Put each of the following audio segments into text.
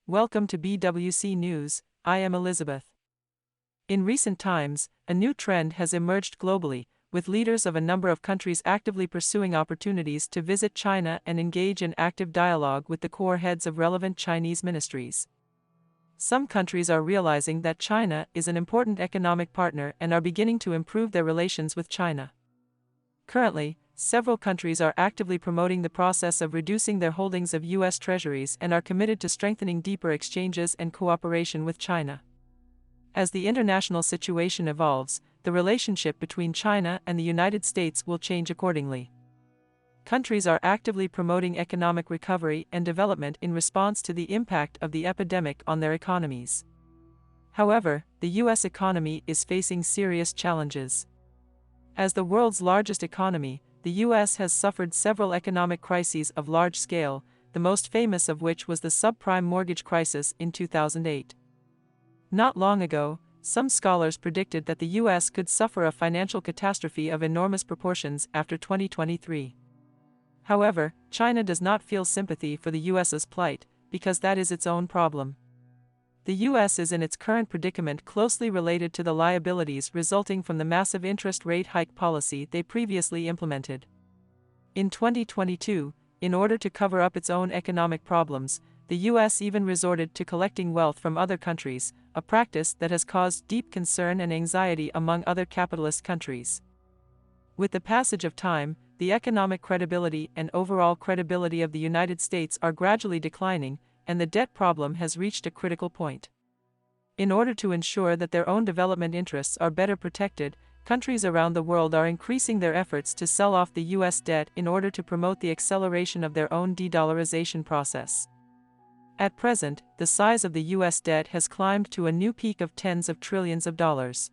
Welcome to BWC News. I am Elizabeth. In recent times, a new trend has emerged globally, with leaders of a number of countries actively pursuing opportunities to visit China and engage in active dialogue with the core heads of relevant Chinese ministries. Some countries are realizing that China is an important economic partner and are beginning to improve their relations with China. Currently, several countries are actively promoting the process of reducing their holdings of U.S. treasuries and are committed to strengthening deeper exchanges and cooperation with China. As the international situation evolves, the relationship between China and the United States will change accordingly. Countries are actively promoting economic recovery and development in response to the impact of the epidemic on their economies. However, the U.S. economy is facing serious challenges. As the world's largest economy, the U.S. has suffered several economic crises of large scale, the most famous of which was the subprime mortgage crisis in 2008. Not long ago, some scholars predicted that the U.S. could suffer a financial catastrophe of enormous proportions after 2023. However, China does not feel sympathy for the U.S.'s plight, because that is its own problem. The U.S. is in its current predicament closely related to the liabilities resulting from the massive interest rate hike policy they previously implemented. In 2022, in order to cover up its own economic problems, the U.S. even resorted to collecting wealth from other countries, a practice that has caused deep concern and anxiety among other capitalist countries. With the passage of time, the economic credibility and overall credibility of the United States are gradually declining, and the debt problem has reached a critical point. In order to ensure that their own development interests are better protected, countries around the world are increasing their efforts to sell off the U.S. debt in order to promote the acceleration of their own de-dollarization process. At present, the size of the U.S. debt has climbed to a new peak of tens of trillions of dollars.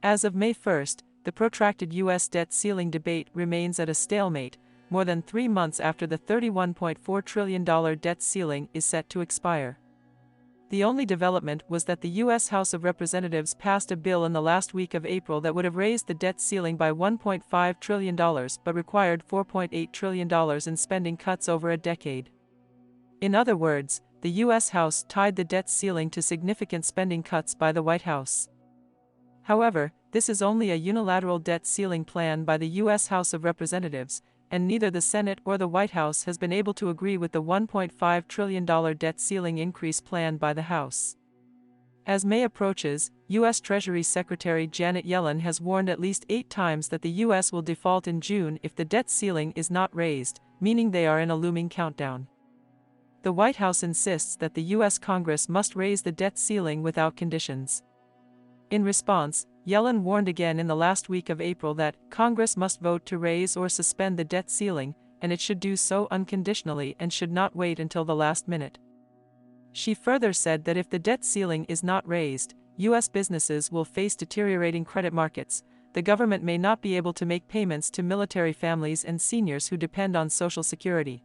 As of May 1st, the protracted U.S. debt ceiling debate remains at a stalemate, more than 3 months after the $31.4 trillion debt ceiling is set to expire. The only development was that the U.S. House of Representatives passed a bill in the last week of April that would have raised the debt ceiling by $1.5 trillion but required $4.8 trillion in spending cuts over a decade. In other words, the U.S. House tied the debt ceiling to significant spending cuts by the White House. However, this is only a unilateral debt ceiling plan by the U.S. House of Representatives, and neither the Senate or the White House has been able to agree with the $1.5 trillion debt ceiling increase planned by the House. As May approaches, U.S. Treasury Secretary Janet Yellen has warned at least 8 times that the U.S. will default in June if the debt ceiling is not raised, meaning they are in a looming countdown. The White House insists that the U.S. Congress must raise the debt ceiling without conditions. In response, Yellen warned again in the last week of April that Congress must vote to raise or suspend the debt ceiling, and it should do so unconditionally and should not wait until the last minute. She further said that if the debt ceiling is not raised, U.S. businesses will face deteriorating credit markets, the government may not be able to make payments to military families and seniors who depend on Social Security.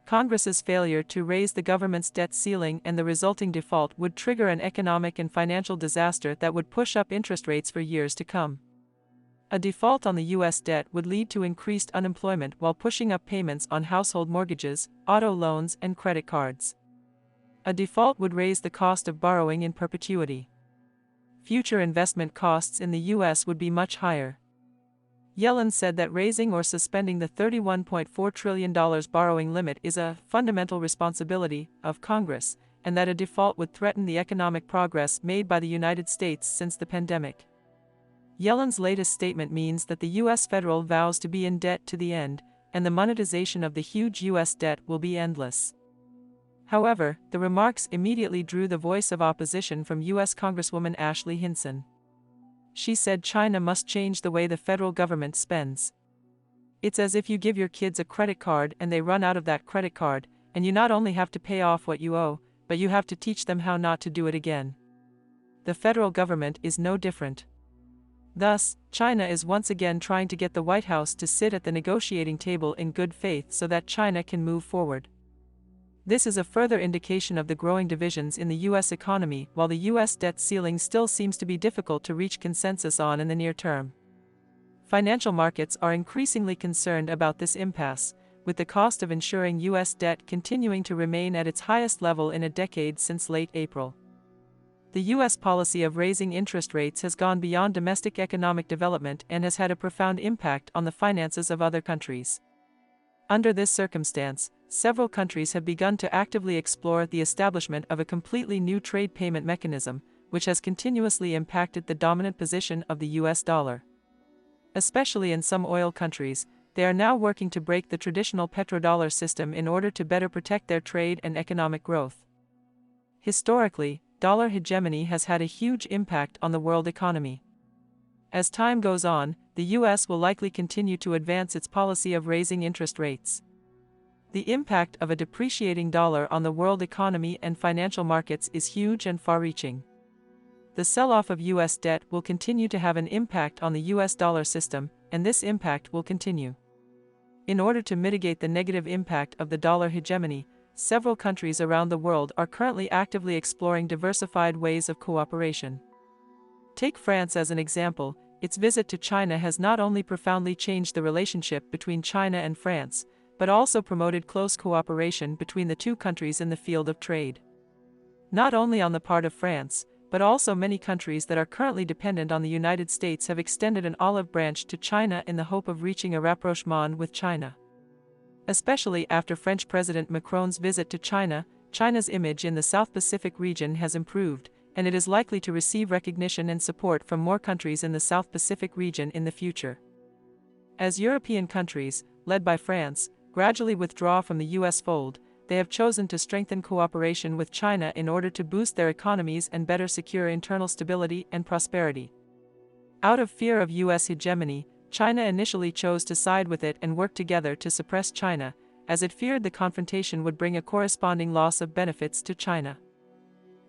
Congress's failure to raise the government's debt ceiling and the resulting default would trigger an economic and financial disaster that would push up interest rates for years to come. A default on the U.S. debt would lead to increased unemployment while pushing up payments on household mortgages, auto loans, and credit cards. A default would raise the cost of borrowing in perpetuity. Future investment costs in the U.S. would be much higher. Yellen said that raising or suspending the $31.4 trillion borrowing limit is a fundamental responsibility of Congress, and that a default would threaten the economic progress made by the United States since the pandemic. Yellen's latest statement means that the U.S. federal vows to be in debt to the end, and the monetization of the huge U.S. debt will be endless. However, the remarks immediately drew the voice of opposition from U.S. Congresswoman Ashley Hinson. She said China must change the way the federal government spends. It's as if you give your kids a credit card and they run out of that credit card, and you not only have to pay off what you owe, but you have to teach them how not to do it again. The federal government is no different. Thus, China is once again trying to get the White House to sit at the negotiating table in good faith so that China can move forward. This is a further indication of the growing divisions in the U.S. economy, while the U.S. debt ceiling still seems to be difficult to reach consensus on in the near term. Financial markets are increasingly concerned about this impasse, with the cost of insuring U.S. debt continuing to remain at its highest level in a decade since late April. The U.S. policy of raising interest rates has gone beyond domestic economic development and has had a profound impact on the finances of other countries. Under this circumstance, several countries have begun to actively explore the establishment of a completely new trade payment mechanism, which has continuously impacted the dominant position of the U.S. dollar. Especially in some oil countries, they are now working to break the traditional petrodollar system in order to better protect their trade and economic growth. Historically, dollar hegemony has had a huge impact on the world economy. As time goes on, the U.S. will likely continue to advance its policy of raising interest rates. The impact of a depreciating dollar on the world economy and financial markets is huge and far-reaching. The sell-off of U.S. debt will continue to have an impact on the U.S. dollar system, and this impact will continue. In order to mitigate the negative impact of the dollar hegemony, several countries around the world are currently actively exploring diversified ways of cooperation. Take France as an example. Its visit to China has not only profoundly changed the relationship between China and France, but also promoted close cooperation between the two countries in the field of trade. Not only on the part of France, but also many countries that are currently dependent on the United States have extended an olive branch to China in the hope of reaching a rapprochement with China. Especially after French President Macron's visit to China, China's image in the South Pacific region has improved, and it is likely to receive recognition and support from more countries in the South Pacific region in the future. As European countries, led by France, gradually withdraw from the U.S. fold, they have chosen to strengthen cooperation with China in order to boost their economies and better secure internal stability and prosperity. Out of fear of U.S. hegemony, China initially chose to side with it and work together to suppress China, as it feared the confrontation would bring a corresponding loss of benefits to China.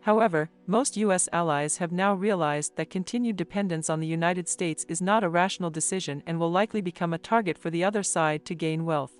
However, most U.S. allies have now realized that continued dependence on the United States is not a rational decision and will likely become a target for the other side to gain wealth.